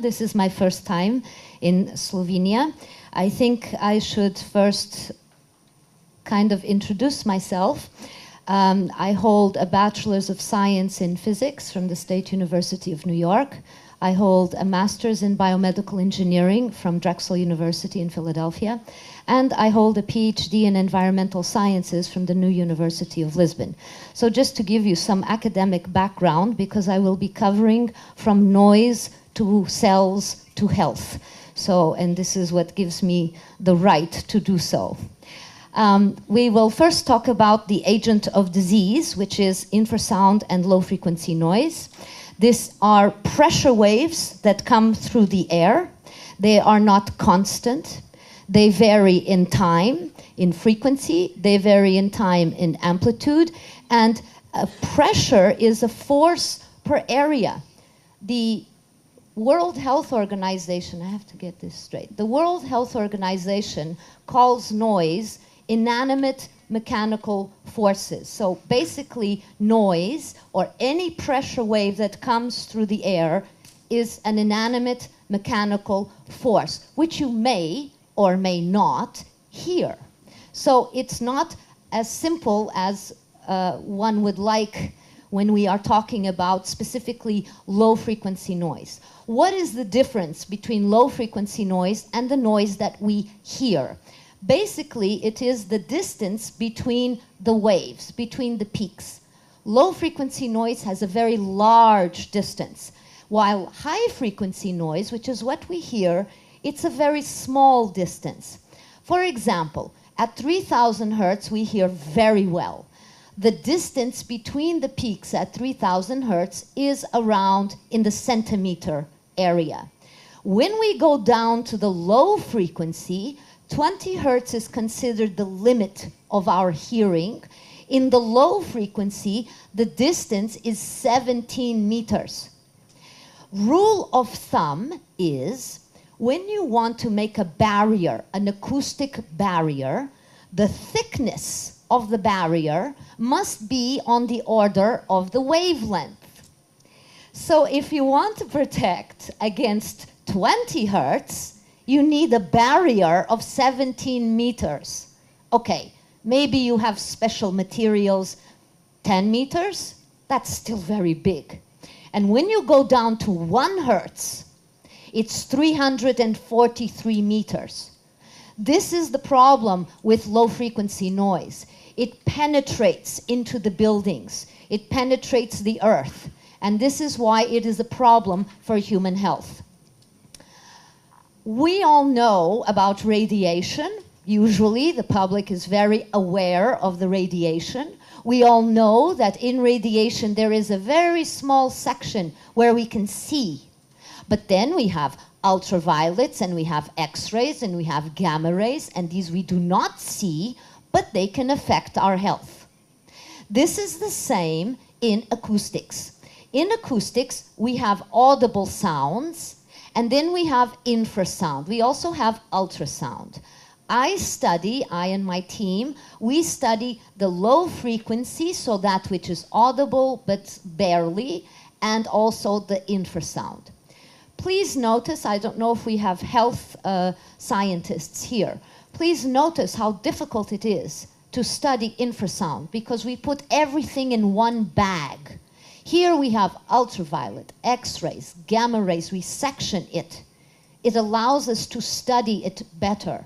This is my first time in Slovenia. I think I should first kind of introduce myself. I hold a Bachelor's of Science in Physics from the State University of New York. I hold a Master's in Biomedical Engineering from Drexel University in Philadelphia. And I hold a PhD in Environmental Sciences from the New University of Lisbon. So just to give you some academic background, because I will be covering from noise to cells to health. So, and this is what gives me the right to do so. We will first talk about the agent of disease, which is infrasound and low-frequency noise. These are pressure waves that come through the air. They are not constant. They vary in time, in frequency. They vary in time, in amplitude. And pressure is a force per area. The World Health Organization, I have to get this straight. The World Health Organization calls noise inanimate mechanical forces. So basically noise or any pressure wave that comes through the air is an inanimate mechanical force, which you may or may not hear. So it's not as simple as one would like when we are talking about specifically low-frequency noise. What is the difference between low-frequency noise and the noise that we hear? Basically, it is the distance between the waves, between the peaks. Low-frequency noise has a very large distance, while high-frequency noise, which is what we hear, it's a very small distance. For example, at 3000 hertz, we hear very well. The distance between the peaks at 3000 hertz is around in the centimeter area. When we go down to the low frequency, 20 hertz is considered the limit of our hearing. In the low frequency, the distance is 17 meters. Rule of thumb is, when you want to make a barrier, an acoustic barrier, the thickness of the barrier must be on the order of the wavelength. So if you want to protect against 20 hertz, you need a barrier of 17 meters. Okay, maybe you have special materials, 10 meters, that's still very big. And when you go down to 1 hertz, it's 343 meters. This is the problem with low-frequency noise. It penetrates into the buildings. It penetrates the earth. And this is why it is a problem for human health. We all know about radiation. Usually, the public is very aware of the radiation. We all know that in radiation, there is a very small section where we can see. But then we have ultraviolets, and we have X-rays, and we have gamma rays, and these we do not see, but they can affect our health. This is the same in acoustics. In acoustics, we have audible sounds, and then we have infrasound. We also have ultrasound. I and my team, we study the low frequency, so that which is audible but barely, and also the infrasound. Please notice, I don't know if we have health scientists here. Please notice how difficult it is to study infrasound, because we put everything in one bag. Here we have ultraviolet, X-rays, gamma rays, we section it. It allows us to study it better.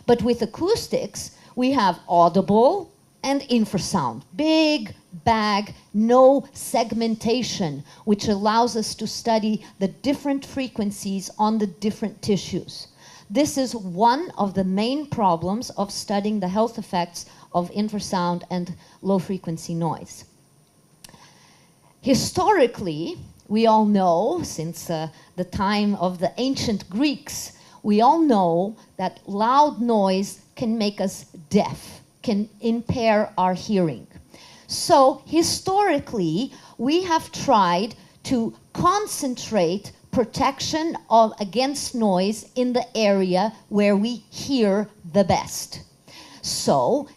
But with acoustics, we have audible and infrasound. Big bag, no segmentation, which allows us to study the different frequencies on the different tissues. This is one of the main problems of studying the health effects of infrasound and low-frequency noise. Historically, we all know, since the time of the ancient Greeks, we all know that loud noise can make us deaf, can impair our hearing. So historically, we have tried to concentrate protection against noise in the area where we hear the best. So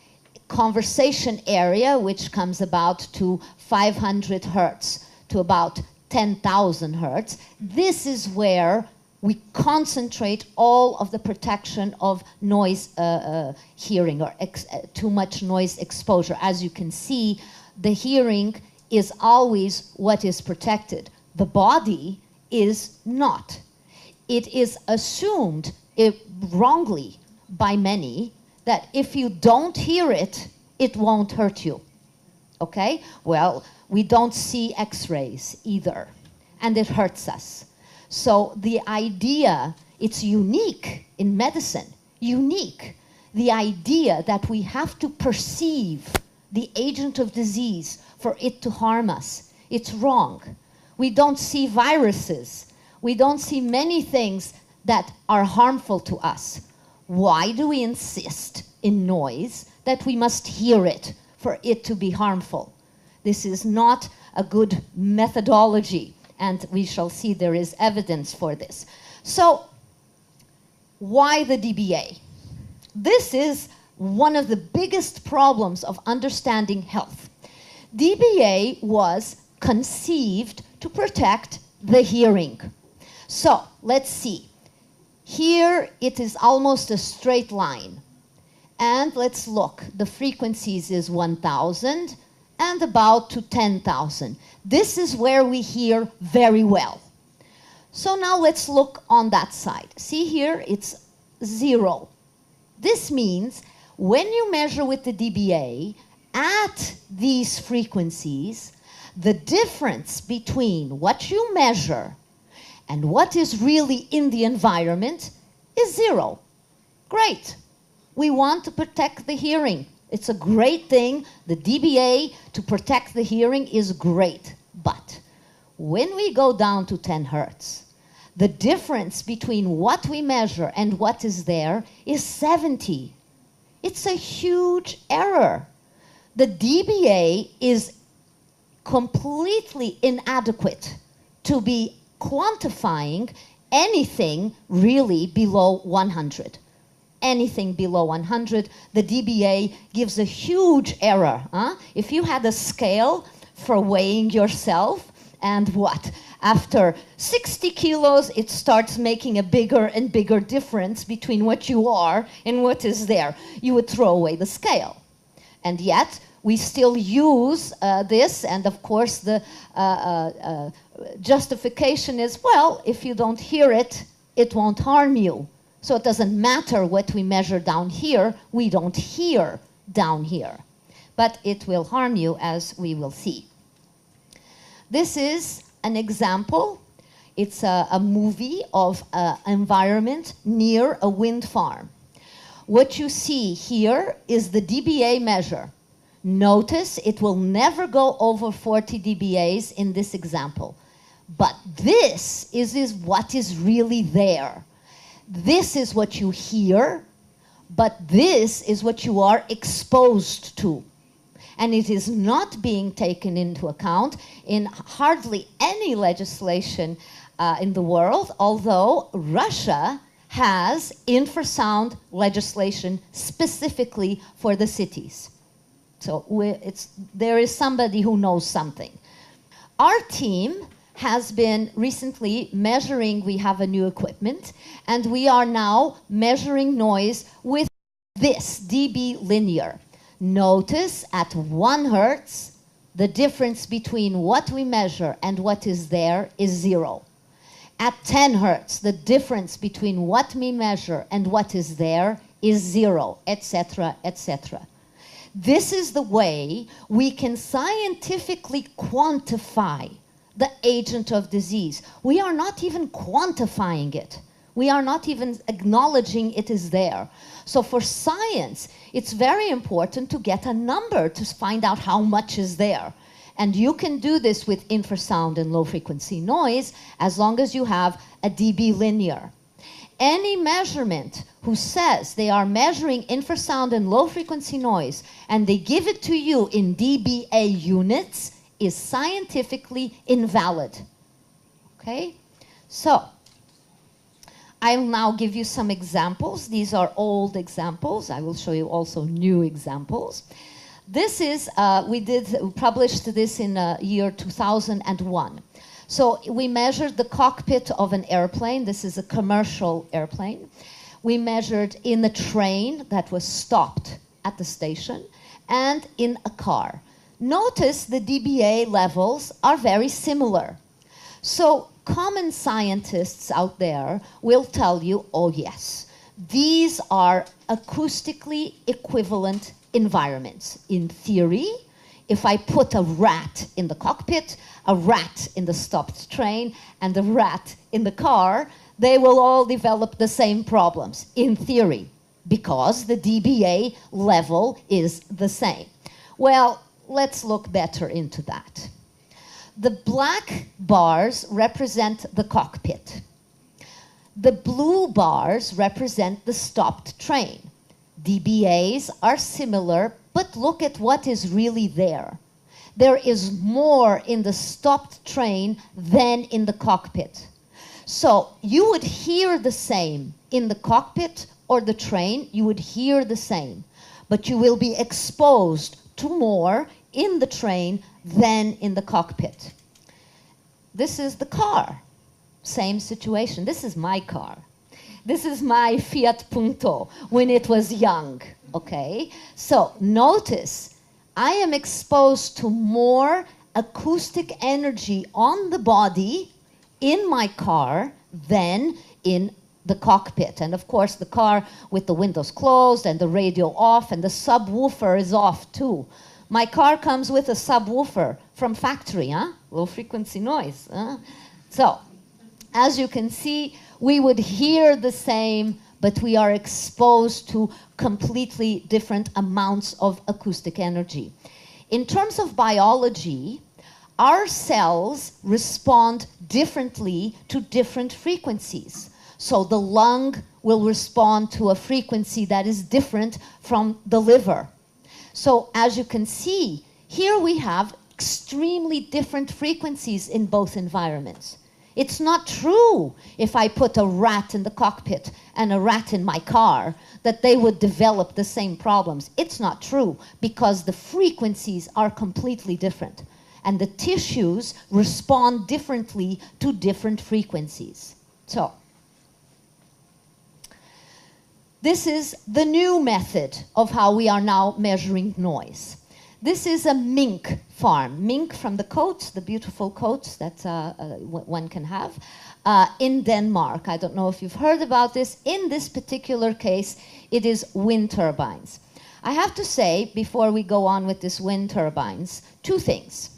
conversation area, which comes about to 500 hertz to about 10,000 hertz, this is where we concentrate all of the protection of noise hearing or too much noise exposure. As you can see, the hearing is always what is protected. The body is not. It is assumed wrongly by many that if you don't hear it, it won't hurt you. Okay? Well, we don't see X-rays either, and it hurts us. So the idea, it's unique in medicine, unique. The idea that we have to perceive the agent of disease for it to harm us, it's wrong. We don't see viruses. We don't see many things that are harmful to us. Why do we insist in noise that we must hear it for it to be harmful? This is not a good methodology, and we shall see there is evidence for this. So, why the DBA? This is one of the biggest problems of understanding health. DBA was conceived to protect the hearing. So, let's see. Here it is almost a straight line. And let's look. The frequencies is 1,000 and about to 10,000. This is where we hear very well. So now let's look on that side. See here, it's 0. This means when you measure with the DBA at these frequencies, the difference between what you measure and what is really in the environment is 0. Great. We want to protect the hearing. It's a great thing. The DBA to protect the hearing is great. But when we go down to 10 hertz, the difference between what we measure and what is there is 70. It's a huge error. The DBA is completely inadequate to be quantifying anything really below 100. Anything below 100, the DBA gives a huge error. If you had a scale for weighing yourself, and what? After 60 kilos, it starts making a bigger and bigger difference between what you are and what is there. You would throw away the scale. And yet, we still use this, and of course the justification is, well, if you don't hear it, it won't harm you. So it doesn't matter what we measure down here, we don't hear down here. But it will harm you, as we will see. This is an example. It's a movie of an environment near a wind farm. What you see here is the DBA measure. Notice it will never go over 40 dBAs in this example. But this is what is really there. This is what you hear, but this is what you are exposed to. And it is not being taken into account in hardly any legislation in the world, although Russia has infrasound legislation specifically for the cities. So there is somebody who knows something. Our team has been recently measuring, we have a new equipment, and we are now measuring noise with this dB linear. Notice at 1 hertz, the difference between what we measure and what is there is 0. At 10 hertz, the difference between what we measure and what is there is 0, etc., etc. This is the way we can scientifically quantify the agent of disease. We are not even quantifying it. We are not even acknowledging it is there. So for science, it's very important to get a number to find out how much is there. And you can do this with infrasound and low frequency noise as long as you have a dB linear. Any measurement who says they are measuring infrasound and low frequency noise and they give it to you in dBA units is scientifically invalid. Okay? So, I'll now give you some examples. These are old examples. I will show you also new examples. This is, we published this in year 2001. So we measured the cockpit of an airplane. This is a commercial airplane. We measured in the train that was stopped at the station and in a car. Notice the dBA levels are very similar. So common scientists out there will tell you, oh yes, these are acoustically equivalent environments. In theory, if I put a rat in the cockpit, a rat in the stopped train, and a rat in the car, they will all develop the same problems, in theory, because the dBA level is the same. Well, let's look better into that. The black bars represent the cockpit. The blue bars represent the stopped train. dBAs are similar, but look at what is really there. There is more in the stopped train than in the cockpit. So you would hear the same in the cockpit or the train, you would hear the same, but you will be exposed to more in the train than in the cockpit. This is the car. Same situation. This is my car. This is my Fiat Punto when it was young, okay? So notice, I am exposed to more acoustic energy on the body in my car than in the cockpit. And of course, the car with the windows closed and the radio off and the subwoofer is off too. My car comes with a subwoofer from factory, huh? Low frequency noise. Huh? So, as you can see, we would hear the same, but we are exposed to completely different amounts of acoustic energy. In terms of biology, our cells respond differently to different frequencies. So the lung will respond to a frequency that is different from the liver. So as you can see, here we have extremely different frequencies in both environments. It's not true if I put a rat in the cockpit and a rat in my car that they would develop the same problems. It's not true because the frequencies are completely different and the tissues respond differently to different frequencies. So, this is the new method of how we are now measuring noise. This is a mink farm. Mink from the coats, the beautiful coats that one can have, in Denmark. I don't know if you've heard about this. In this particular case, it is wind turbines. I have to say, before we go on with this wind turbines, two things.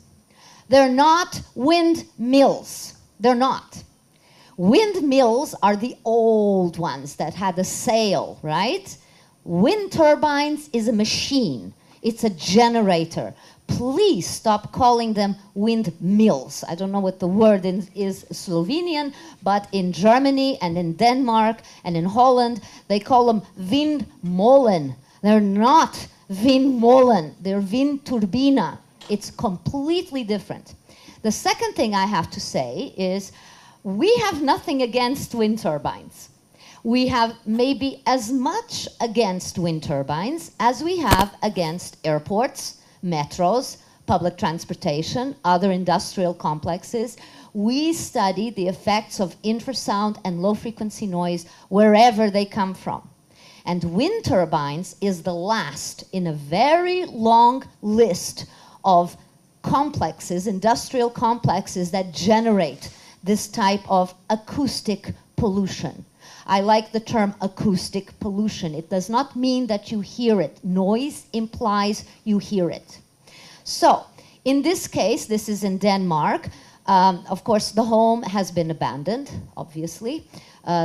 They're not windmills. They're not. Windmills are the old ones that had a sail, right? Wind turbines is a machine. It's a generator. Please stop calling them windmills. I don't know what the word is Slovenian, but in Germany and in Denmark and in Holland, they call them windmolen. They're not windmolen. They're windturbine. It's completely different. The second thing I have to say is we have nothing against wind turbines. We have maybe as much against wind turbines as we have against airports, metros, public transportation, other industrial complexes. We study the effects of infrasound and low-frequency noise wherever they come from. And wind turbines is the last in a very long list of complexes, industrial complexes that generate this type of acoustic pollution. I like the term acoustic pollution. It does not mean that you hear it. Noise implies you hear it. So, in this case, this is in Denmark. Of course, the home has been abandoned, obviously.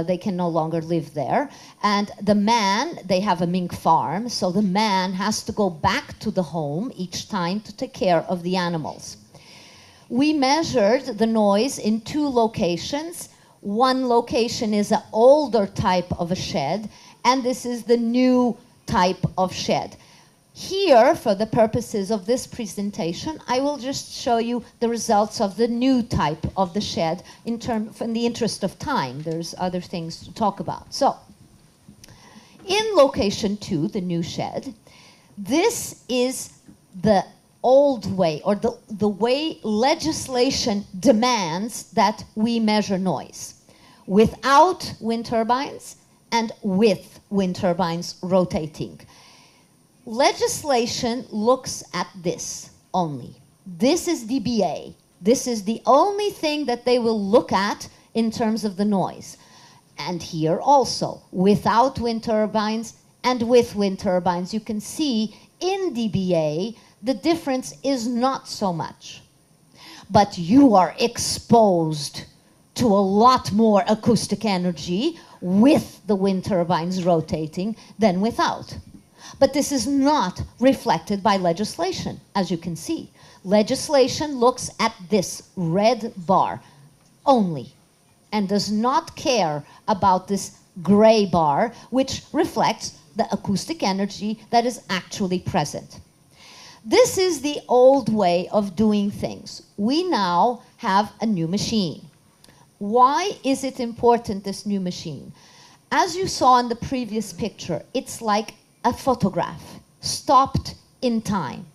They can no longer live there. And the man, they have a mink farm, so the man has to go back to the home each time to take care of the animals. We measured the noise in two locations. One location is an older type of a shed, and this is the new type of shed. Here, for the purposes of this presentation, I will just show you the results of the new type of the shed in the interest of time. There's other things to talk about. So, in location 2, the new shed, this is the old way, or the way legislation demands that we measure noise, without wind turbines and with wind turbines rotating. Legislation looks at this only. This is dBA. This is the only thing that they will look at in terms of the noise. And here also, without wind turbines and with wind turbines, you can see in dBA, the difference is not so much. But you are exposed to a lot more acoustic energy with the wind turbines rotating than without. But this is not reflected by legislation, as you can see. Legislation looks at this red bar only and does not care about this gray bar, which reflects the acoustic energy that is actually present. This is the old way of doing things. We now have a new machine. Why is it important, this new machine? As you saw in the previous picture, it's like a photograph, stopped in time.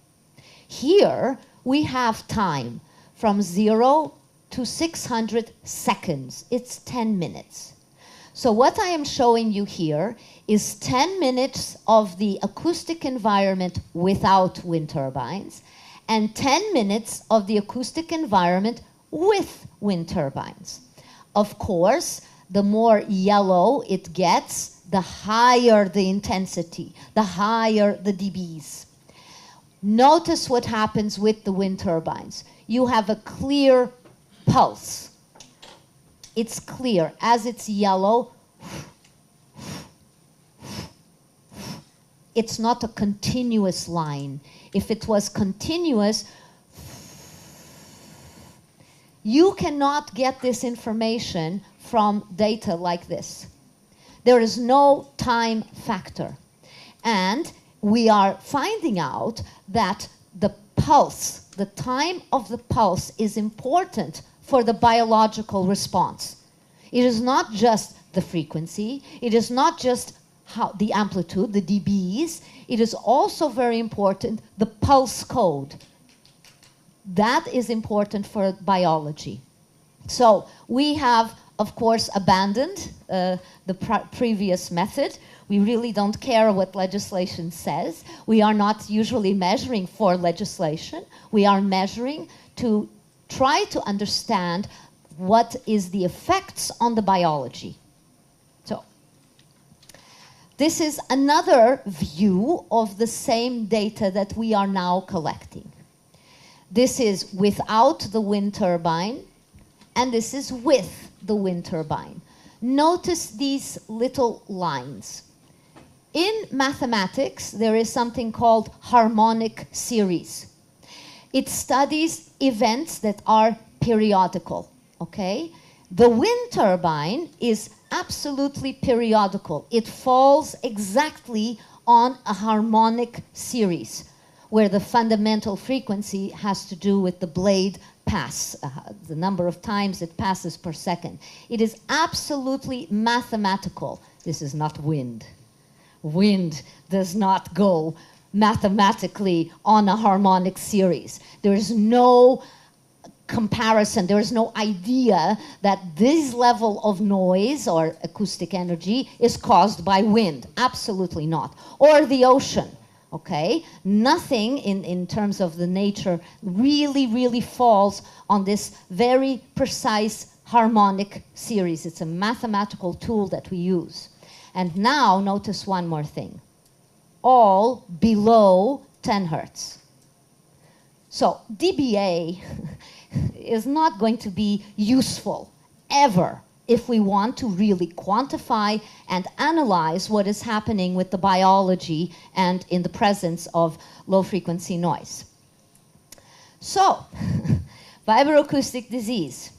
Here, we have time from 0 to 600 seconds. It's 10 minutes. So what I am showing you here is 10 minutes of the acoustic environment without wind turbines and 10 minutes of the acoustic environment with wind turbines. Of course, the more yellow it gets, the higher the intensity, the higher the dBs. Notice what happens with the wind turbines. You have a clear pulse. It's clear. As it's yellow, it's not a continuous line. If it was continuous, you cannot get this information from data like this. There is no time factor. And we are finding out that the pulse, the time of the pulse, is important for the biological response. It is not just the frequency, it is not just the amplitude, the dBs, it is also very important, the pulse code. That is important for biology. So we have, of course, abandoned the previous method. We really don't care what legislation says. We are not usually measuring for legislation. We are measuring to try to understand what is the effects on the biology. So this is another view of the same data that we are now collecting. This is without the wind turbine, and this is with the wind turbine. Notice these little lines. In mathematics, there is something called harmonic series. It studies events that are periodical, okay? The wind turbine is absolutely periodical. It falls exactly on a harmonic series, where the fundamental frequency has to do with the blade pass, the number of times it passes per second. It is absolutely mathematical. This is not wind. Wind does not go mathematically on a harmonic series. There is no comparison, there is no idea that this level of noise or acoustic energy is caused by wind. Absolutely not. Or the ocean. Okay, nothing in terms of the nature really falls on this very precise harmonic series. It's a mathematical tool that we use. And now notice one more thing. All below 10 hertz. So dBA is not going to be useful ever if we want to really quantify and analyze what is happening with the biology and in the presence of low-frequency noise. So, vibroacoustic disease.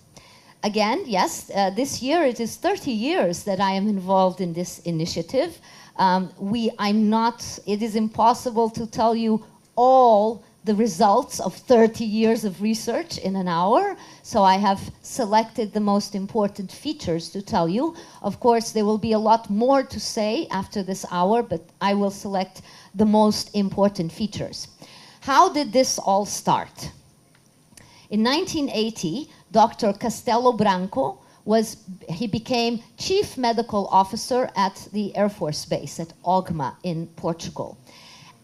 Again, yes, this year it is 30 years that I am involved in this initiative. It is impossible to tell you all the results of 30 years of research in an hour, so I have selected the most important features to tell you. Of course, there will be a lot more to say after this hour, but I will select the most important features. How did this all start? In 1980, Dr. Castelo Branco he became chief medical officer at the Air Force Base at Ogma in Portugal.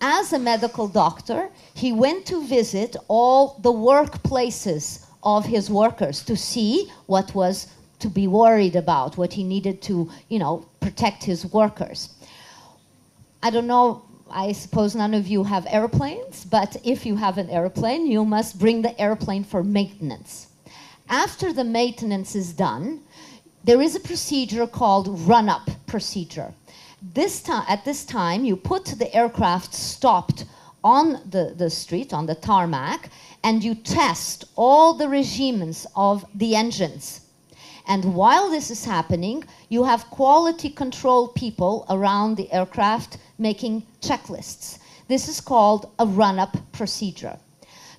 As a medical doctor, he went to visit all the workplaces of his workers to see what was to be worried about, what he needed to, protect his workers. I don't know, I suppose none of you have airplanes, but if you have an airplane, you must bring the airplane for maintenance. After the maintenance is done, there is a procedure called run-up procedure. At this time, you put the aircraft stopped on the street, on the tarmac, and you test all the regimes of the engines. And while this is happening, you have quality control people around the aircraft making checklists. This is called a run-up procedure.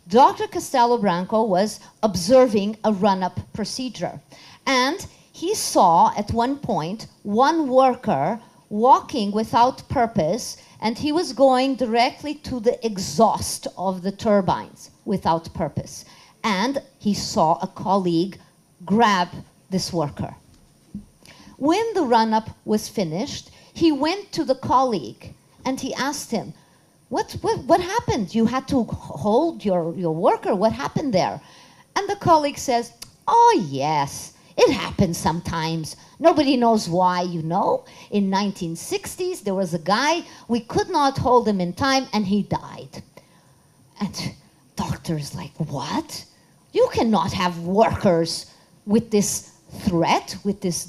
Dr. Castelo Branco was observing a run-up procedure, and he saw at one point one worker walking without purpose, and he was going directly to the exhaust of the turbines without purpose. And he saw a colleague grab this worker. When the run-up was finished, he went to the colleague and he asked him, what happened? You had to hold your worker. What happened there? And the colleague says, oh, yes, it happens sometimes. Nobody knows why, In 1960s, there was a guy, we could not hold him in time, and he died. And doctor's like, what? You cannot have workers with this threat, with this,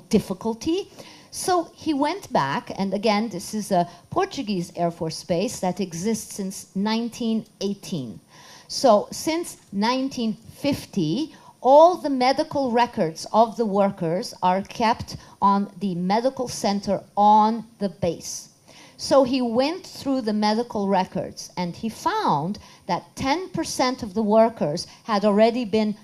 difficulty. So he went back, and again, this is a Portuguese Air Force base that exists since 1918. So since 1950, all the medical records of the workers are kept on the medical center on the base. So he went through the medical records, and he found that 10% of the workers had already been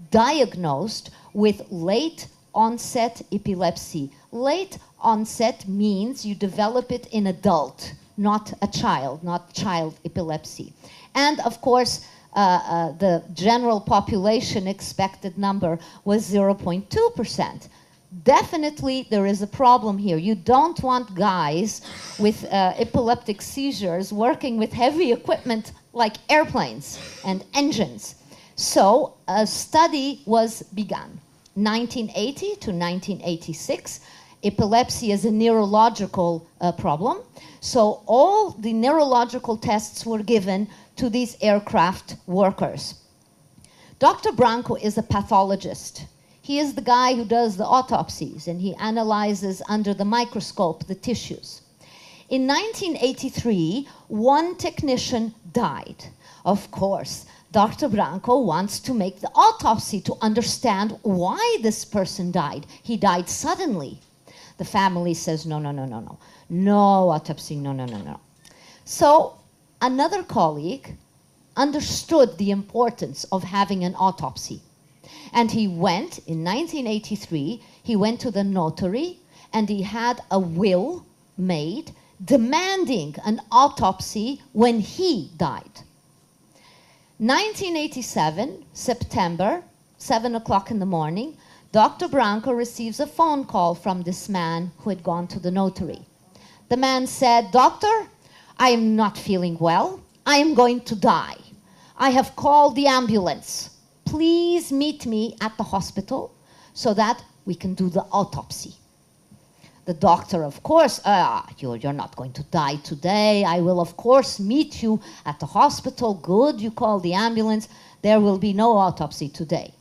diagnosed with late onset epilepsy. Late onset means you develop it in adult, not child epilepsy. And of course, the general population expected number was 0.2%. Definitely there is a problem here. You don't want guys with epileptic seizures working with heavy equipment like airplanes and engines. So a study was begun. 1980 to 1986, epilepsy is a neurological problem. So all the neurological tests were given to these aircraft workers. Dr. Branco is a pathologist. He is the guy who does the autopsies, and he analyzes under the microscope the tissues. In 1983, one technician died. Of course, Dr. Branco wants to make the autopsy to understand why this person died. He died suddenly. The family says, no. No autopsy, no. So another colleague understood the importance of having an autopsy. And he went, in 1983, he went to the notary and he had a will made demanding an autopsy when he died. 1987, September, 7 o'clock in the morning, Dr. Branco receives a phone call from this man who had gone to the notary. The man said, "Doctor, I am not feeling well. I am going to die. I have called the ambulance. Please meet me at the hospital so that we can do the autopsy." The doctor, of course, you're not going to die today. I will, of course, meet you at the hospital. Good, you call the ambulance. There will be no autopsy today.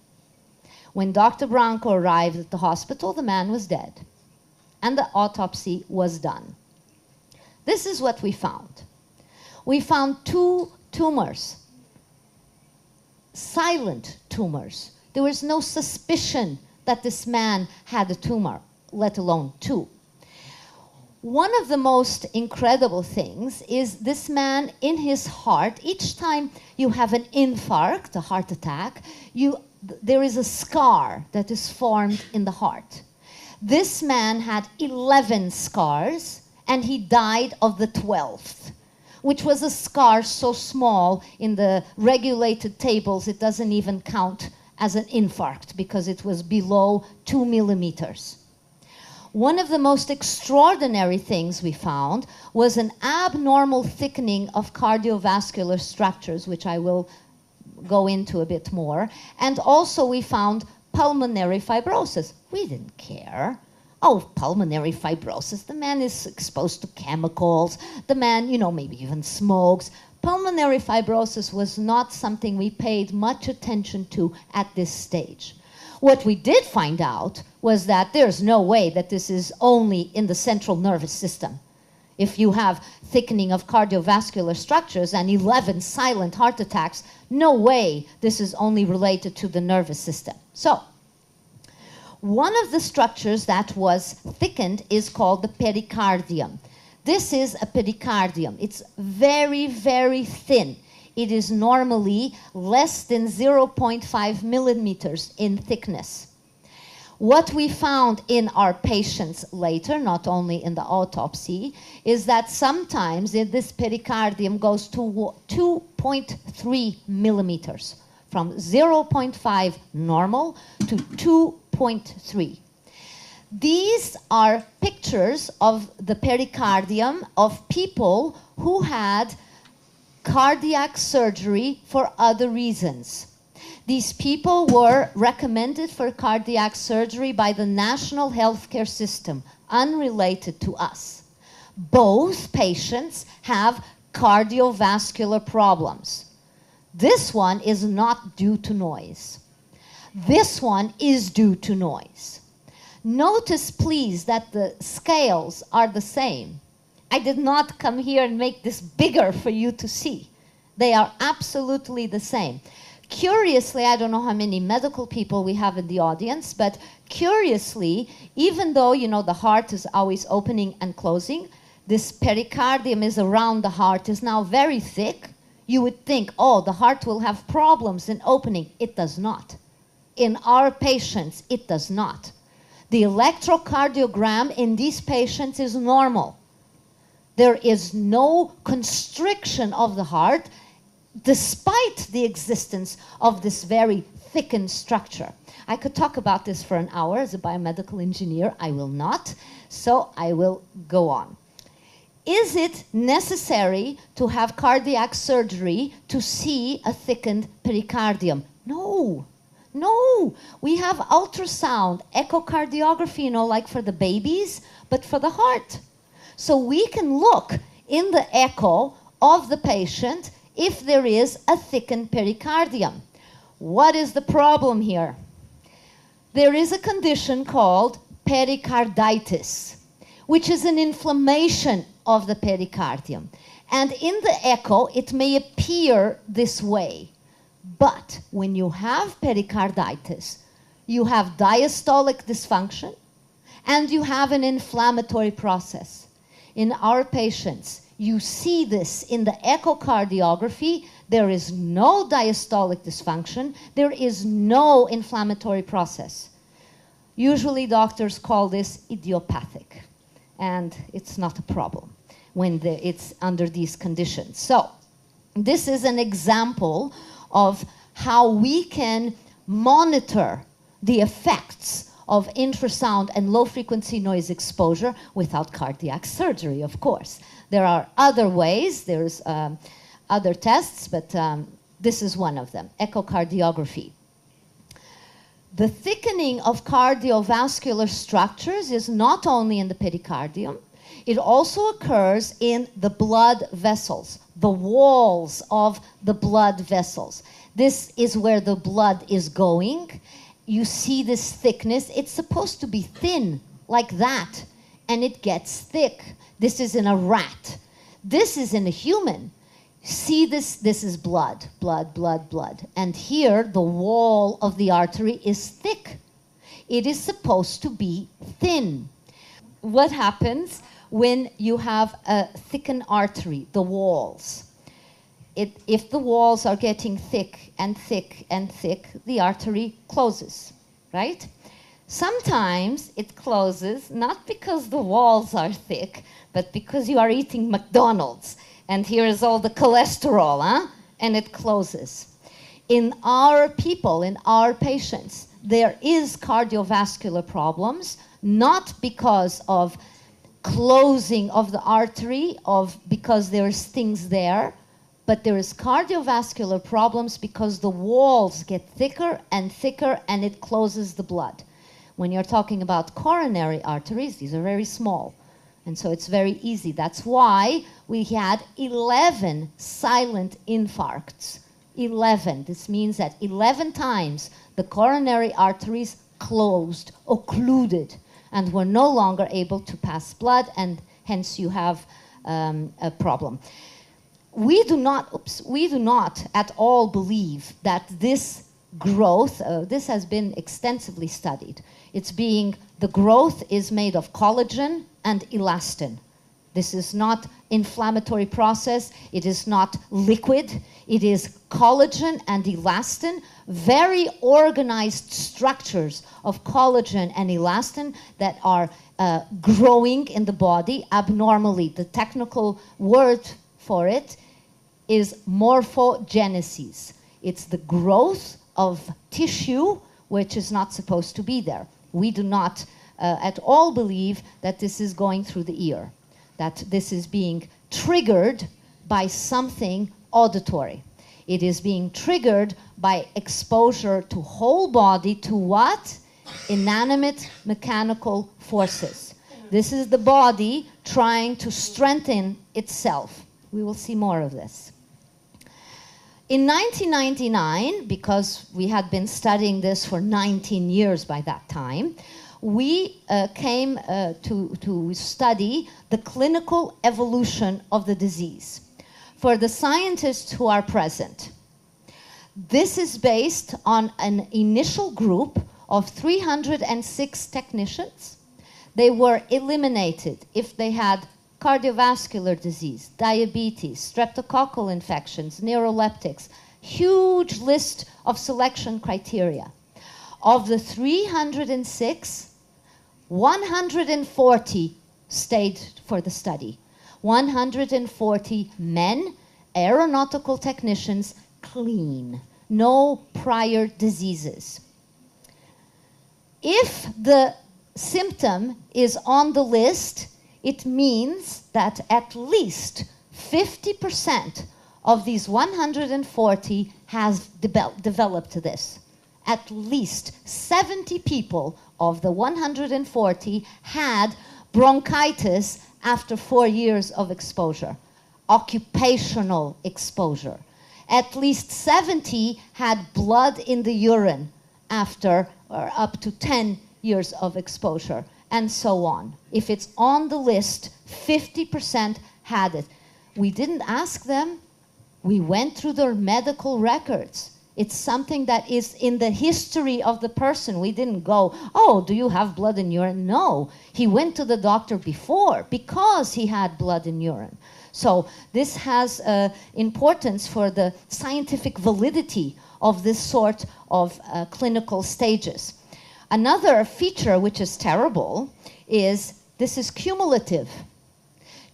When Dr. Branco arrived at the hospital, the man was dead, and the autopsy was done. This is what we found. We found 2 tumors, silent tumors. There was no suspicion that this man had a tumor, let alone 2. One of the most incredible things is this man, in his heart, each time you have an infarct, a heart attack, there is a scar that is formed in the heart. This man had 11 scars, and he died of the 12th. which was a scar so small in the regulated tables it doesn't even count as an infarct because it was below 2 millimeters. One of the most extraordinary things we found was an abnormal thickening of cardiovascular structures, which I will go into a bit more. And also we found pulmonary fibrosis. We didn't care. Oh, pulmonary fibrosis. The man is exposed to chemicals. The man, you know, maybe even smokes. Pulmonary fibrosis was not something we paid much attention to at this stage. What we did find out was that there's no way that this is only in the central nervous system. If you have thickening of cardiovascular structures and 11 silent heart attacks, no way this is only related to the nervous system. So, one of the structures that was thickened is called the pericardium. This is a pericardium. It's very, very thin. It is normally less than 0.5 millimeters in thickness. What we found in our patients later, not only in the autopsy, is that sometimes this pericardium goes to 2.3 millimeters, from 0.5 normal to 2.3. These are pictures of the pericardium of people who had cardiac surgery for other reasons. These people were recommended for cardiac surgery by the national healthcare system, unrelated to us. Both patients have cardiovascular problems. This one is not due to noise. This one is due to noise. Notice, please, that the scales are the same. I did not come here and make this bigger for you to see. They are absolutely the same. Curiously, I don't know how many medical people we have in the audience, but curiously, even though, you know, the heart is always opening and closing, this pericardium is around the heart, is now very thick. You would think, oh, the heart will have problems in opening. It does not. In our patients, it does not. The electrocardiogram in these patients is normal. There is no constriction of the heart, despite the existence of this very thickened structure. I could talk about this for an hour as a biomedical engineer. I will not, so I will go on. Is it necessary to have cardiac surgery to see a thickened pericardium? No. No. We have ultrasound, echocardiography, you know, like for the babies, but for the heart. So we can look in the echo of the patient if there is a thickened pericardium. What is the problem here? There is a condition called pericarditis, which is an inflammation of the pericardium. And in the echo, it may appear this way. But when you have pericarditis, you have diastolic dysfunction and you have an inflammatory process. In our patients, you see this in the echocardiography. There is no diastolic dysfunction. There is no inflammatory process. Usually doctors call this idiopathic, and it's not a problem when it's under these conditions. So this is an example of how we can monitor the effects of infrasound and low-frequency noise exposure without cardiac surgery, of course. There are other ways, there's other tests, but this is one of them, echocardiography. The thickening of cardiovascular structures is not only in the pericardium, it also occurs in the blood vessels, the walls of the blood vessels. This is where the blood is going. You see this thickness. It's supposed to be thin, like that, and it gets thick. This is in a rat. This is in a human. See this? This is blood, blood, blood, blood. And here, the wall of the artery is thick. It is supposed to be thin. What happens when you have a thickened artery, the walls? If the walls are getting thick and thick and thick, the artery closes, right? Sometimes it closes not because the walls are thick, but because you are eating McDonald's and here is all the cholesterol, huh? And it closes. In our people, in our patients, there is cardiovascular problems, not because of closing of the artery, because there's things there, but there is cardiovascular problems because the walls get thicker and thicker and it closes the blood. When you're talking about coronary arteries, these are very small. And so it's very easy. That's why we had 11 silent infarcts. 11. This means that 11 times the coronary arteries closed, occluded, and were no longer able to pass blood, and hence you have a problem. We do not at all believe that this growth, this has been extensively studied. The growth is made of collagen and elastin. This is not inflammatory process. It is not liquid. It is collagen and elastin, very organized structures of collagen and elastin that are growing in the body abnormally. The technical word for it is morphogenesis. It's the growth of tissue which is not supposed to be there. We do not at all believe that this is going through the ear, that this is being triggered by something auditory. It is being triggered by exposure to whole body to what? Inanimate mechanical forces. This is the body trying to strengthen itself. We will see more of this. In 1999, because we had been studying this for 19 years by that time, we came to study the clinical evolution of the disease. For the scientists who are present, this is based on an initial group of 306 technicians. They were eliminated if they had cardiovascular disease, diabetes, streptococcal infections, neuroleptics, huge list of selection criteria. Of the 306, 140 stayed for the study. 140 men, aeronautical technicians, clean, no prior diseases. If the symptom is on the list, it means that at least 50% of these 140 has developed this. At least 70 people of the 140 had bronchitis after 4 years of exposure, occupational exposure. At least 70 had blood in the urine after or up to 10 years of exposure, and so on. If it's on the list, 50% had it. We didn't ask them. We went through their medical records. It's something that is in the history of the person. We didn't go, oh, do you have blood in urine? No, he went to the doctor before because he had blood in urine. So this has importance for the scientific validity of this sort of clinical stages. Another feature which is terrible is this is cumulative.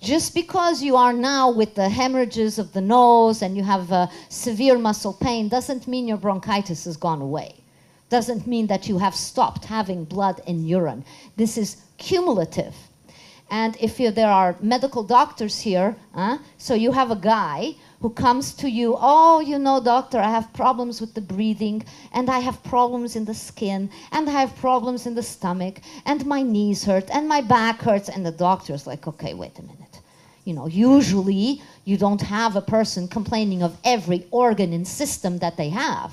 Just because you are now with the hemorrhages of the nose and you have severe muscle pain doesn't mean your bronchitis has gone away. Doesn't mean that you have stopped having blood in urine. This is cumulative. And if there are medical doctors here, so you have a guy who comes to you, oh, you know, doctor, I have problems with the breathing, and I have problems in the skin, and I have problems in the stomach, and my knees hurt, and my back hurts, and the doctor's like, okay, wait a minute. You know, usually you don't have a person complaining of every organ and system that they have.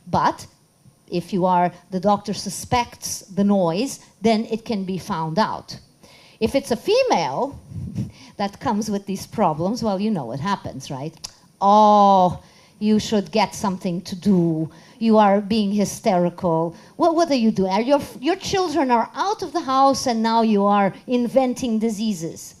But if the doctor suspects the noise, then it can be found out. If it's a female that comes with these problems, well, you know what happens, right? Oh, you should get something to do. You are being hysterical. Well, what are you doing? Your children are out of the house and now you are inventing diseases.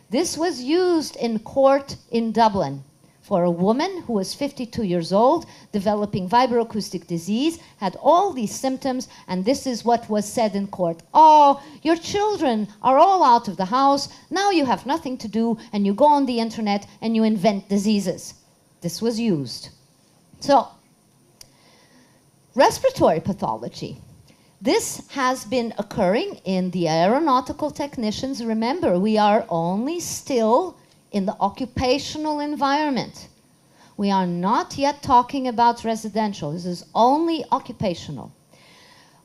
This was used in court in Dublin for a woman who was 52 years old, developing vibroacoustic disease, had all these symptoms, and this is what was said in court. Oh, your children are all out of the house, now you have nothing to do, and you go on the internet and you invent diseases. This was used. So, respiratory pathology. This has been occurring in the aeronautical technicians. Remember, we are only still in the occupational environment. We are not yet talking about residential. This is only occupational.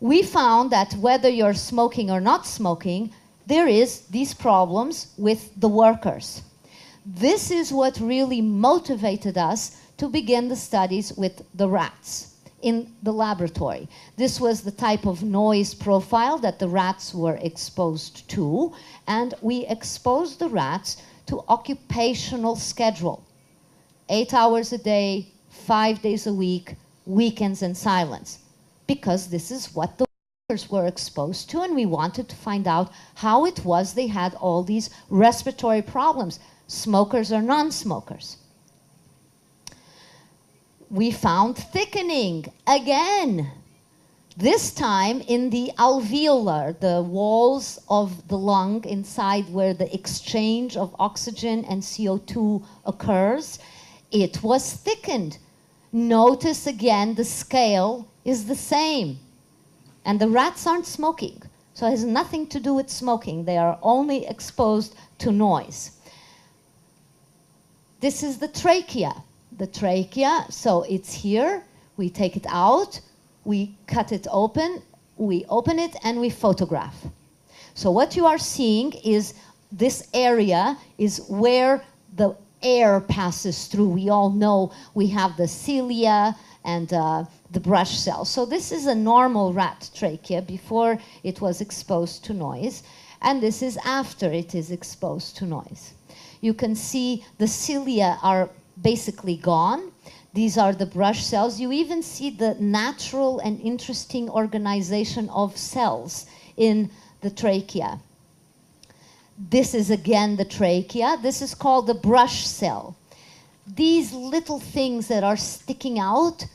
We found that whether you're smoking or not smoking, there is these problems with the workers. This is what really motivated us to begin the studies with the rats in the laboratory. This was the type of noise profile that the rats were exposed to, and we exposed the rats to occupational schedule. 8 hours a day, 5 days a week, weekends and silence. Because this is what the workers were exposed to, and we wanted to find out how it was they had all these respiratory problems, smokers or non-smokers. We found thickening again. This time in the alveolar, the walls of the lung inside where the exchange of oxygen and CO2 occurs, it was thickened. Notice again the scale is the same. And the rats aren't smoking, so it has nothing to do with smoking. They are only exposed to noise. This is the trachea. The trachea, so it's here, we take it out, we cut it open, we open it, and we photograph. So what you are seeing is this area is where the air passes through. We all know we have the cilia and the brush cells. So this is a normal rat trachea before it was exposed to noise, and this is after it is exposed to noise. You can see the cilia are basically gone. These are the brush cells. You even see the natural and interesting organization of cells in the trachea. This is again the trachea. This is called the brush cell. These little things that are sticking out,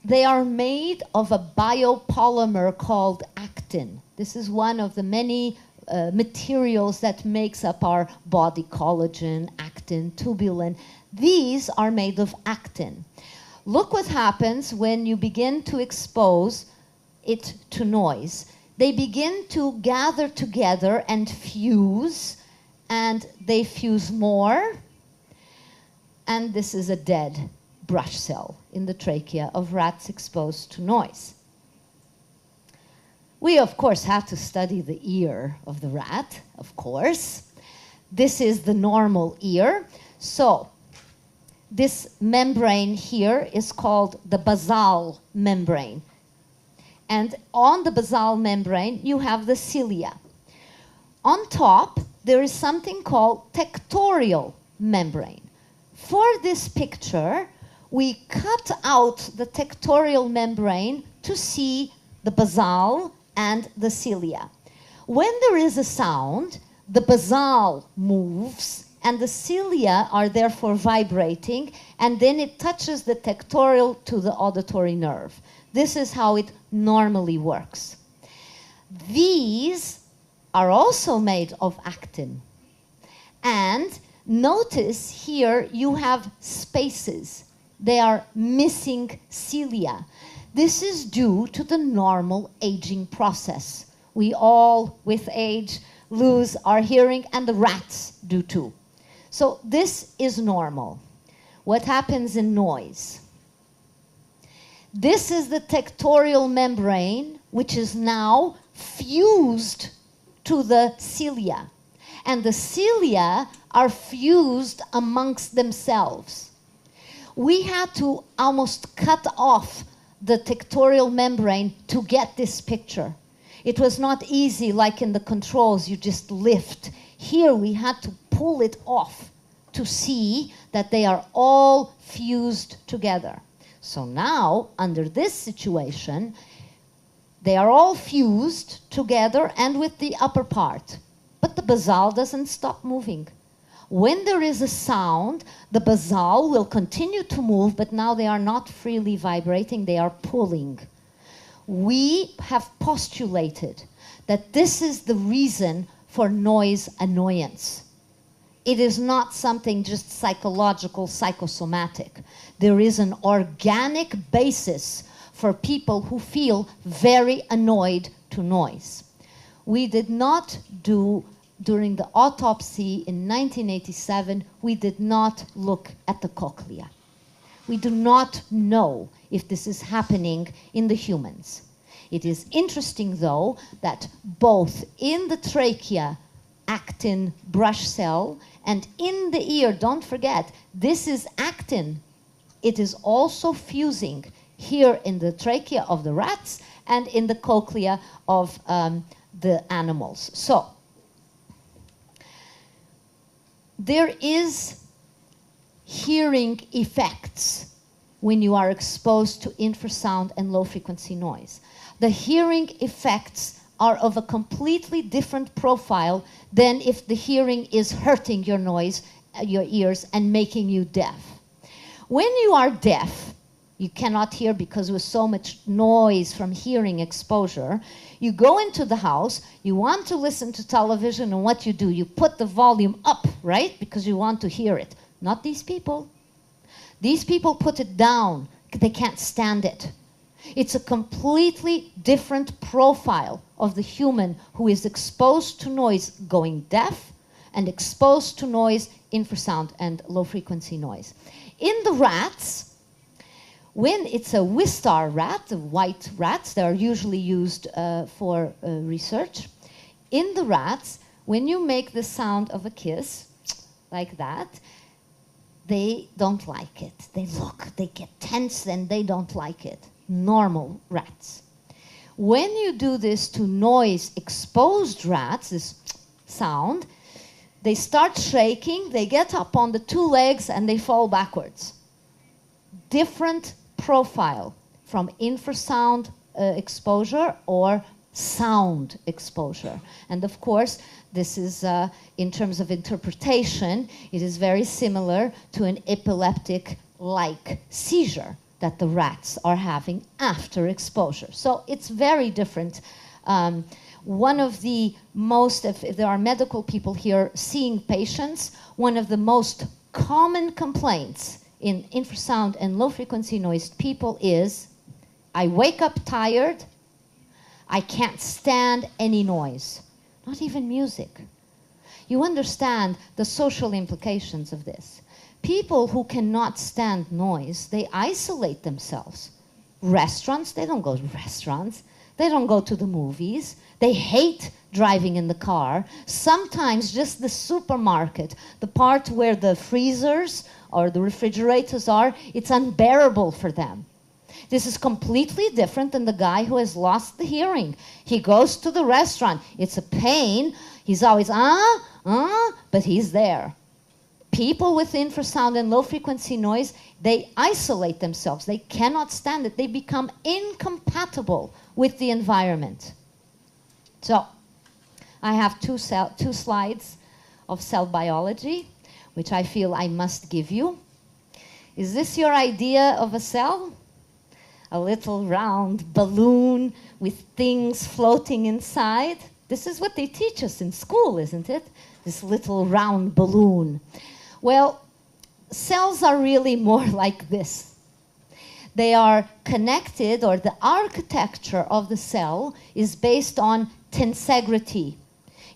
they are made of a biopolymer called actin. This is one of the many materials that makes up our body: collagen, actin, tubulin. These are made of actin. Look what happens when you begin to expose it to noise. They begin to gather together and fuse, and they fuse more. And this is a dead brush cell in the trachea of rats exposed to noise. We, of course, have to study the ear of the rat, of course. This is the normal ear. So, this membrane here is called the basal membrane. And on the basal membrane, you have the cilia. On top, there is something called tectorial membrane. For this picture, we cut out the tectorial membrane to see the basal and the cilia. When there is a sound, the basal moves, and the cilia are therefore vibrating, and then it touches the tectorial to the auditory nerve. This is how it normally works. These are also made of actin. And notice here you have spaces. They are missing cilia. This is due to the normal aging process. We all, with age, lose our hearing, and the rats do too. So this is normal. What happens in noise? This is the tectorial membrane, which is now fused to the cilia. And the cilia are fused amongst themselves. We had to almost cut off the tectorial membrane to get this picture. It was not easy like in the controls, you just lift. Here we had to pull it off to see that they are all fused together. So now, under this situation, they are all fused together and with the upper part. But the basal doesn't stop moving. When there is a sound, the basal will continue to move, but now they are not freely vibrating, they are pulling. We have postulated that this is the reason for noise annoyance. It is not something just psychological, psychosomatic. There is an organic basis for people who feel very annoyed to noise. We did not do, during the autopsy in 1987, we did not look at the cochlea. We do not know if this is happening in the humans. It is interesting, though, that both in the trachea, actin brush cell, and in the ear, don't forget, this is actin. It is also fusing here in the trachea of the rats and in the cochlea of the animals. So, there is hearing effects when you are exposed to infrasound and low frequency noise. The hearing effects are of a completely different profile than if the hearing is hurting your noise, your ears, and making you deaf. When you are deaf, you cannot hear because with so much noise from hearing exposure, you go into the house, you want to listen to television, and what you do, you put the volume up, right? Because you want to hear it. Not these people. These people put it down. They can't stand it. It's a completely different profile of the human who is exposed to noise going deaf and exposed to noise, infrasound, and low frequency noise. In the rats, when it's a Wistar rat, the white rats, they are usually used for research. In the rats, when you make the sound of a kiss, like that, they don't like it. They look, they get tense, and they don't like it. Normal rats. When you do this to noise-exposed rats, this sound, they start shaking, they get up on the two legs, and they fall backwards. Different profile from infrasound exposure or sound exposure. And of course, this is, in terms of interpretation, it is very similar to an epileptic-like seizure that the rats are having after exposure. So it's very different. One of the most, if there are medical people here seeing patients, one of the most common complaints in infrasound and low frequency noise people is, I wake up tired, I can't stand any noise, not even music. You understand the social implications of this. People who cannot stand noise, they isolate themselves. Restaurants, they don't go to restaurants. They don't go to the movies. They hate driving in the car. Sometimes just the supermarket, the part where the freezers or the refrigerators are, it's unbearable for them. This is completely different than the guy who has lost the hearing. He goes to the restaurant. It's a pain. He's always, but he's there. People with infrasound and low frequency noise, they isolate themselves. They cannot stand it. They become incompatible with the environment. So, I have two slides of cell biology, which I feel I must give you. Is this your idea of a cell? A little round balloon with things floating inside? This is what they teach us in school, isn't it? This little round balloon. Well, cells are really more like this. They are connected, or the architecture of the cell is based on tensegrity.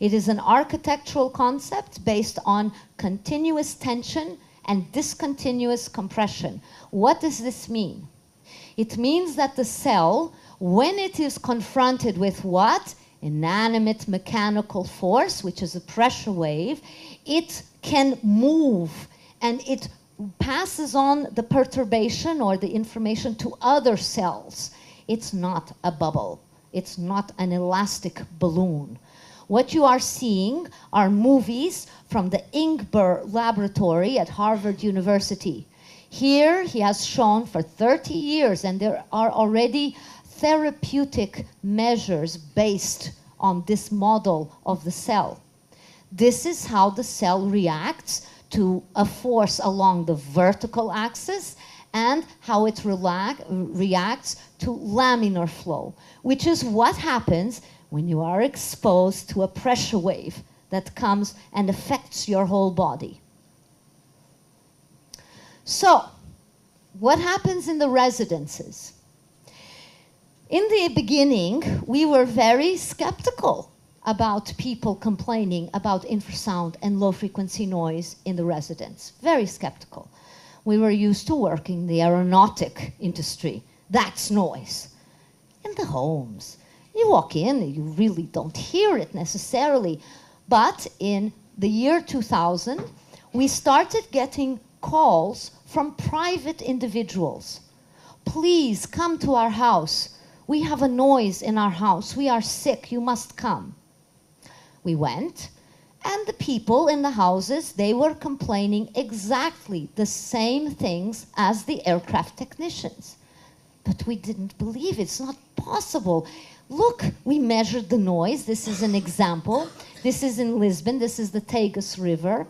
It is an architectural concept based on continuous tension and discontinuous compression. What does this mean? It means that the cell, when it is confronted with what? Inanimate mechanical force, which is a pressure wave, it can move and it passes on the perturbation or the information to other cells. It's not a bubble. It's not an elastic balloon. What you are seeing are movies from the Ingber laboratory at Harvard University. Here he has shown for 30 years, and there are already therapeutic measures based on this model of the cell. This is how the cell reacts to a force along the vertical axis and how it reacts to laminar flow, which is what happens when you are exposed to a pressure wave that comes and affects your whole body. So, what happens in the residences? In the beginning, we were very skeptical about people complaining about infrasound and low-frequency noise in the residence. Very skeptical. We were used to working in the aeronautic industry. That's noise. In the homes, you walk in, you really don't hear it necessarily. But in the year 2000, we started getting calls from private individuals. Please come to our house. We have a noise in our house. We are sick. You must come. We went, and the people in the houses, they were complaining exactly the same things as the aircraft technicians. But we didn't believe it. It's not possible. Look, we measured the noise. This is an example. This is in Lisbon. This is the Tagus River.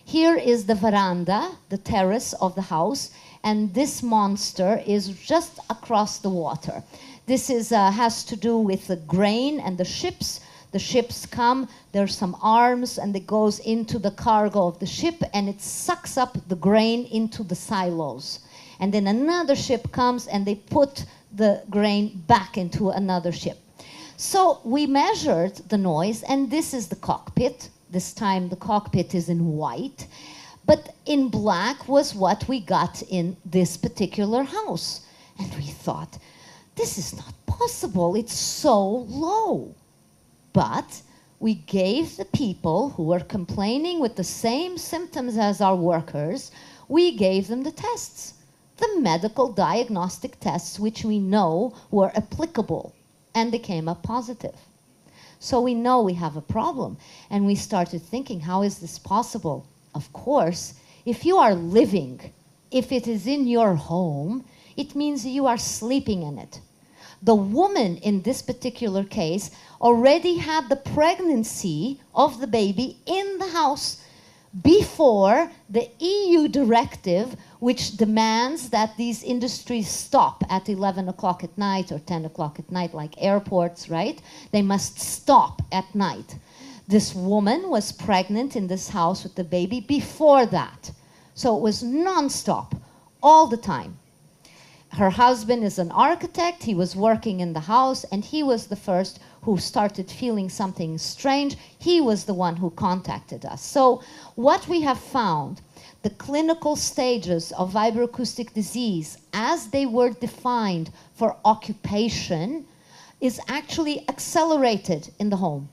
Here is the veranda, the terrace of the house, and this monster is just across the water. This is, has to do with the grain and the ships. The ships come, there's some arms, and it goes into the cargo of the ship, and it sucks up the grain into the silos. And then another ship comes, and they put the grain back into another ship. So we measured the noise, and this is the cockpit. This time the cockpit is in white, but in black was what we got in this particular house. And we thought, this is not possible, it's so low. But we gave the people who were complaining with the same symptoms as our workers, we gave them the tests, the medical diagnostic tests, which we know were applicable, and they came up positive. So we know we have a problem, and we started thinking, how is this possible? Of course, if you are living, if it is in your home, it means you are sleeping in it. The woman in this particular case already had the pregnancy of the baby in the house before the EU directive, which demands that these industries stop at 11 o'clock at night or 10 o'clock at night, like airports, right? They must stop at night. This woman was pregnant in this house with the baby before that. So it was non-stop, all the time. Her husband is an architect, he was working in the house, and he was the first who started feeling something strange. He was the one who contacted us. So what we have found, the clinical stages of vibroacoustic disease, as they were defined for occupation, is actually accelerated in the home.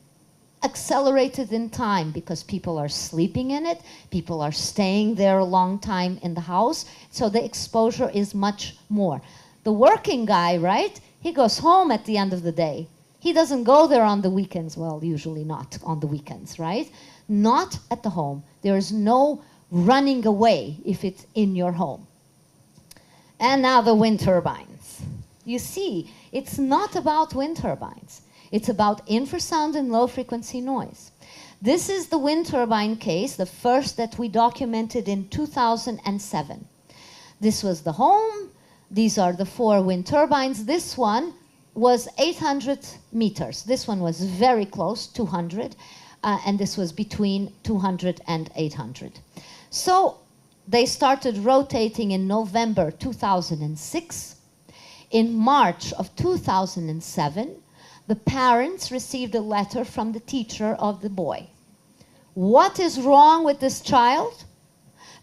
Accelerated in time because people are sleeping in it, people are staying there a long time in the house, so the exposure is much more. The working guy, right, he goes home at the end of the day. He doesn't go there on the weekends, well, usually not on the weekends, right? Not at the home. There is no running away if it's in your home. And now the wind turbines. You see, it's not about wind turbines. It's about infrasound and low-frequency noise. This is the wind turbine case, the first that we documented in 2007. This was the home. These are the 4 wind turbines. This one was 800 meters. This one was very close, 200, and this was between 200 and 800. So they started rotating in November 2006. In March of 2007, the parents received a letter from the teacher of the boy. What is wrong with this child?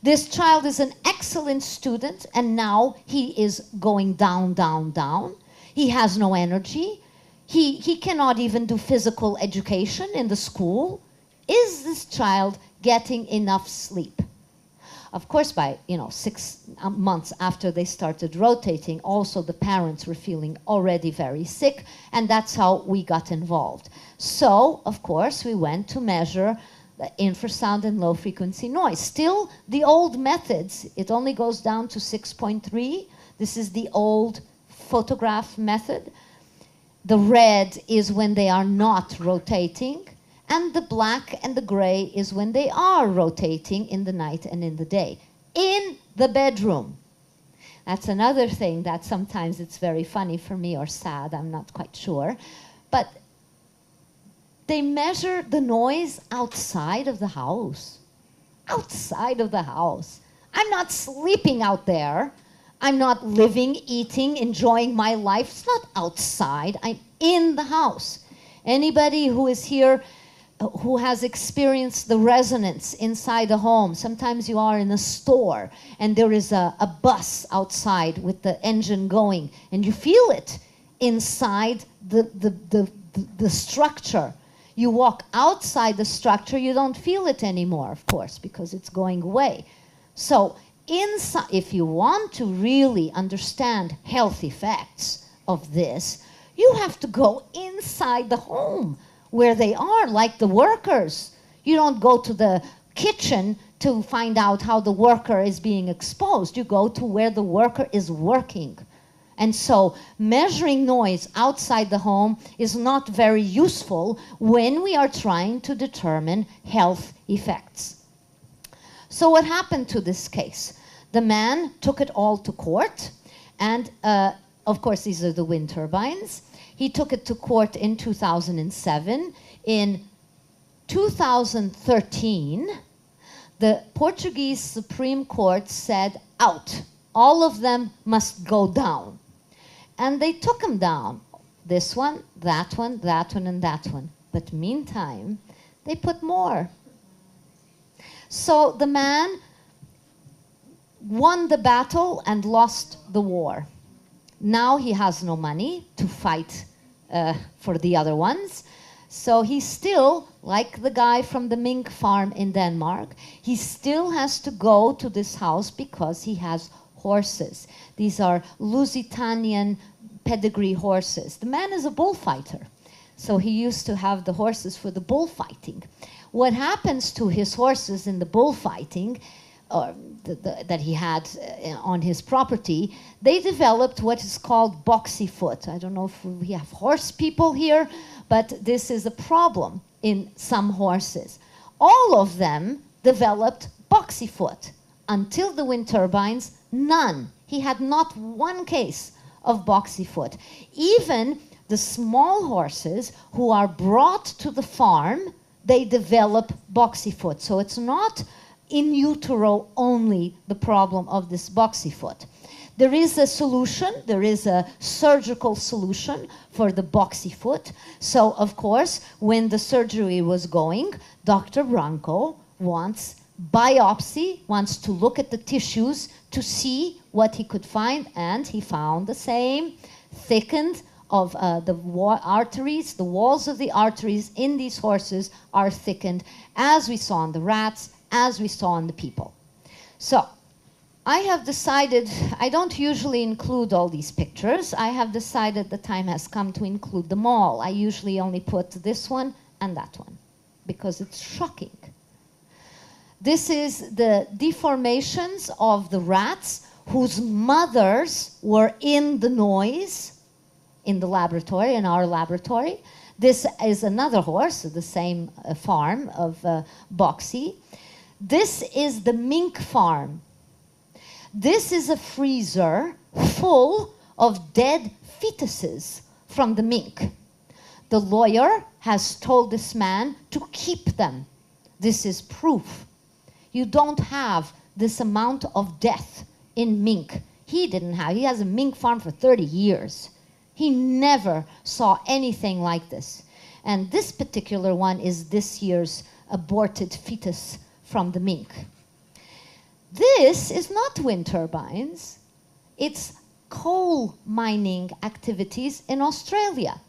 This child is an excellent student, and now he is going down, down, down. He has no energy. He cannot even do physical education in the school. Is this child getting enough sleep? Of course, by 6 months after they started rotating, also the parents were feeling already very sick, and that's how we got involved. So, of course, we went to measure the infrasound and low-frequency noise. Still, the old methods, it only goes down to 6.3. This is the old photograph method. The red is when they are not rotating, And the black and the gray is when they are rotating in the night and in the day. In the bedroom. That's another thing that sometimes it's very funny for me or sad, I'm not quite sure. But they measure the noise outside of the house. Outside of the house. I'm not sleeping out there. I'm not living, eating, enjoying my life. It's not outside. I'm in the house. Anybody who is here who has experienced the resonance inside the home. Sometimes you are in a store and there is a bus outside with the engine going and you feel it inside the structure. You walk outside the structure, you don't feel it anymore, of course, because it's going away. So inside, if you want to really understand health effects of this, you have to go inside the home where they are, like the workers. You don't go to the kitchen to find out how the worker is being exposed. You go to where the worker is working. And so measuring noise outside the home is not very useful when we are trying to determine health effects. So what happened to this case? The man took it all to court, and of course these are the wind turbines. He took it to court in 2007. In 2013, the Portuguese Supreme Court said, out. All of them must go down. And they took them down. This one, that one, that one, and that one. But meantime, they put more. So the man won the battle and lost the war. Now he has no money to fight for the other ones. So he still, like the guy from the mink farm in Denmark, he still has to go to this house because he has horses. These are Lusitanian pedigree horses. The man is a bullfighter. So he used to have the horses for the bullfighting. What happens to his horses in the bullfighting that he had on his property, they developed what is called boxy foot. I don't know if we have horse people here, but this is a problem in some horses. All of them developed boxy foot. Until the wind turbines, none. He had not one case of boxy foot. Even the small horses who are brought to the farm, they develop boxy foot. So it's not in utero only the problem of this boxy foot. There is a solution, there is a surgical solution for the boxy foot. So of course, when the surgery was going, Dr. Branco wants biopsy, wants to look at the tissues to see what he could find, and he found the same, thickened of the arteries, the walls of the arteries in these horses are thickened, as we saw in the rats, as we saw in the people. So I have decided, I don't usually include all these pictures. I have decided the time has come to include them all. I usually only put this one and that one because it's shocking. This is the deformations of the rats whose mothers were in the noise in the laboratory, in our laboratory. This is another horse, the same farm of Boxy. This is the mink farm. This is a freezer full of dead fetuses from the mink. The lawyer has told this man to keep them. This is proof. You don't have this amount of death in mink. He didn't have, he has a mink farm for 30 years. He never saw anything like this. And this particular one is this year's aborted fetus from the mink. This is not wind turbines. It's coal mining activities in Australia.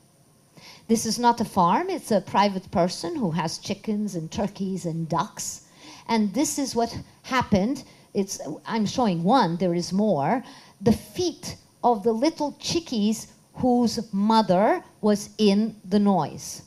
This is not a farm. It's a private person who has chickens and turkeys and ducks. And this is what happened. I'm showing one, there is more. The feet of the little chickies whose mother was in the noise.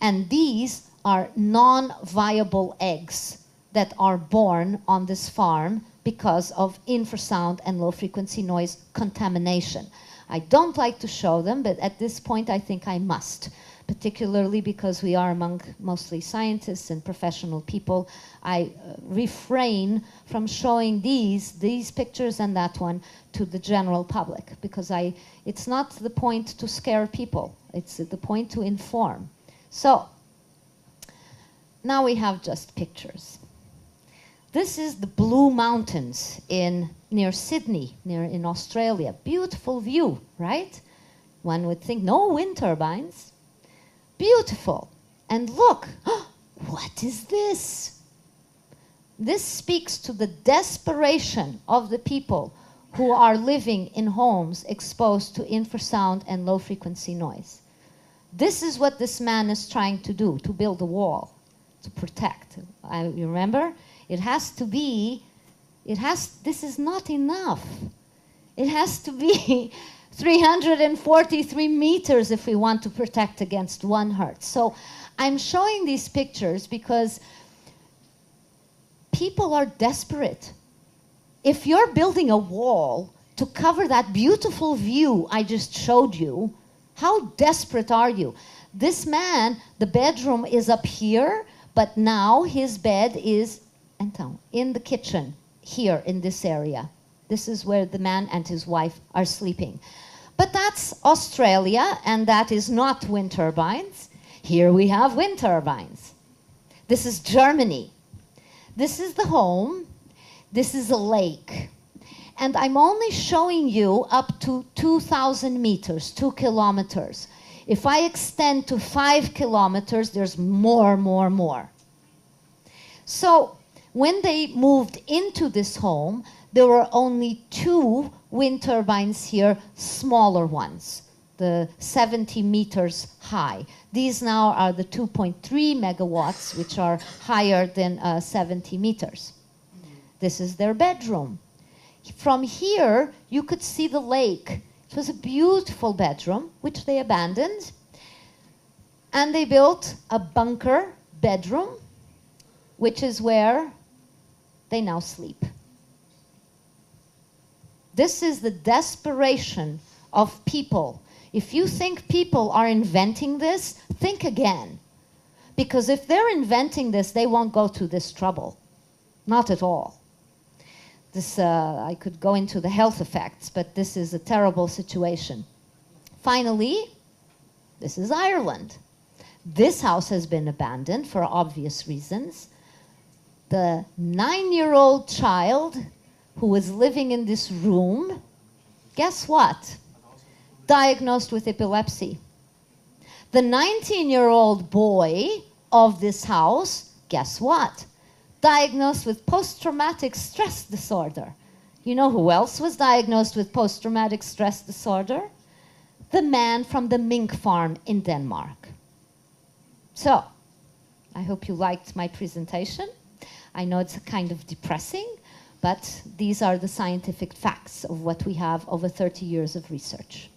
And these are non-viable eggs that are born on this farm because of infrasound and low-frequency noise contamination. I don't like to show them, but at this point I think I must, particularly because we are among mostly scientists and professional people, I refrain from showing these pictures and that one to the general public, because it's not the point to scare people, it's the point to inform. So, now we have just pictures. This is the Blue Mountains near Sydney, in Australia. Beautiful view, right? One would think, no wind turbines. Beautiful. And look, what is this? This speaks to the desperation of the people who are living in homes exposed to infrasound and low frequency noise. This is what this man is trying to do, to build a wall, to protect. You remember? It has to be, this is not enough. It has to be 343 meters if we want to protect against 1 hertz. So I'm showing these pictures because people are desperate. If you're building a wall to cover that beautiful view I just showed you, how desperate are you? This man, the bedroom is up here, but now his bed is in the kitchen, here in this area. This is where the man and his wife are sleeping. But that's Australia, and that is not wind turbines. Here we have wind turbines. This is Germany. This is the home. This is a lake. And I'm only showing you up to 2,000 meters, 2 kilometers. If I extend to 5 kilometers, there's more. So when they moved into this home, there were only 2 wind turbines here, smaller ones, the 70 meters high. These now are the 2.3 megawatts, which are higher than 70 meters. This is their bedroom. From here, you could see the lake. It was a beautiful bedroom, which they abandoned. And they built a bunker bedroom, which is where they now sleep. This is the desperation of people. If you think people are inventing this, think again. Because if they're inventing this, they won't go to this trouble. Not at all. This, I could go into the health effects, but this is a terrible situation. Finally, this is Ireland. This house has been abandoned for obvious reasons. The 9-year-old child who was living in this room, guess what? Diagnosed with epilepsy. The 19-year-old boy of this house, guess what? Diagnosed with post-traumatic stress disorder. You know who else was diagnosed with post-traumatic stress disorder? The man from the mink farm in Denmark. So, I hope you liked my presentation. I know it's kind of depressing, but these are the scientific facts of what we have over 30 years of research.